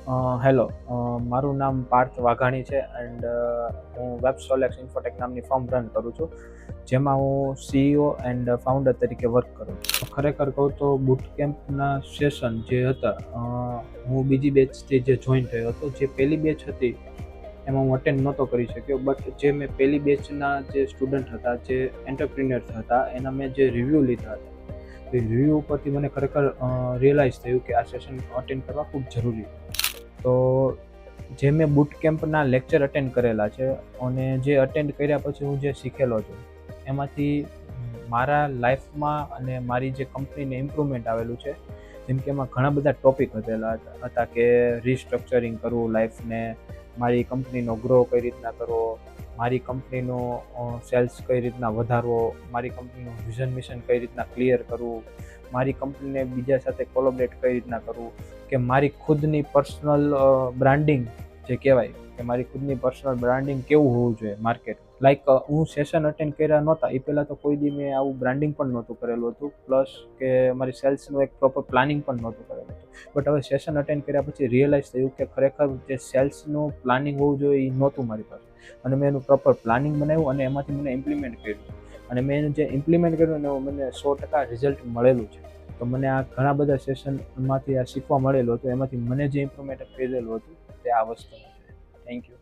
Hello, મારું નામ પાર્થ વાઘાણી છે એન્ડ હું વેબ સોલેક્સ ઇન્ફોટેક નામની ફર્મ રન કરું છું, જેમાં હું સીઈઓ એન્ડ ફાઉન્ડર તરીકે વર્ક કરું છું. ખરેખર કહું તો બુટ કેમ્પના સેશન જે હતા, હું બીજી બેચથી જે જોઈન થયો હતો. જે પહેલી બેચ હતી એમાં હું અટેન્ડ નહોતો કરી શક્યો, બટ જે મેં પહેલી બેચના જે સ્ટુડન્ટ હતા, જે એન્ટરપ્રિન્યોર્સ હતા, એના મેં જે રિવ્યૂ લીધા હતા, એ રિવ્યૂ ઉપરથી મને ખરેખર રિયલાઇઝ થયું કે આ સેશન અટેન્ડ કરવા ખૂબ જરૂરી. તો જે મેં બુટ કેમ્પના લેક્ચર અટેન્ડ કરેલા છે અને જે અટેન્ડ કર્યા પછી હું જે શીખેલો છું એમાંથી મારા લાઈફમાં અને મારી જે કંપનીને ઇમ્પ્રુવમેન્ટ આવેલું છે. જેમ કે એમાં ઘણા બધા ટોપિક હતા કે રિસ્ટ્રક્ચરિંગ કરવું લાઈફને, મારી કંપનીનો ગ્રો કઈ રીતના કરવો, મારી કંપનીનો સેલ્સ કઈ રીતના વધારવો, મારી કંપનીનું વિઝન મિશન કઈ રીતના ક્લિયર કરવું, મારી કંપનીને બીજા સાથે કોલોબરેટ કઈ રીતના કરવું, કે મારી ખુદની પર્સનલ બ્રાન્ડિંગ જે કહેવાય કે મારી ખુદની પર્સનલ બ્રાન્ડિંગ કેવું હોવું જોઈએ માર્કેટ. લાઈક હું સેશન અટેન્ડ કર્યા નહોતા એ પહેલાં તો કોઈ દી મેં આવું બ્રાન્ડિંગ પણ નહોતું કરેલું હતું, પ્લસ કે મારી સેલ્સનું એક પ્રોપર પ્લાનિંગ પણ નહોતું કરેલું હતું. બટ હવે સેશન અટેન્ડ કર્યા પછી રિયલાઇઝ થયું કે ખરેખર જે સેલ્સનું પ્લાનિંગ હોવું જોઈએ એ નહોતું મારી પાસે, અને મેં એનું પ્રોપર પ્લાનિંગ બનાવ્યું અને એમાંથી મને ઇમ્પ્લિમેન્ટ કર્યું, અને મેં એનું જે ઇમ્પ્લિમેન્ટ કર્યું ને મને 100% રિઝલ્ટ મળેલું છે. તો મને આ ઘણા બધા સેશનમાંથી આ શીખવા મળેલું હતું, એમાંથી મને જે ઇમ્પ્રુવમેન્ટ કરેલું હતું તે આ વસ્તુ છે. Thank you.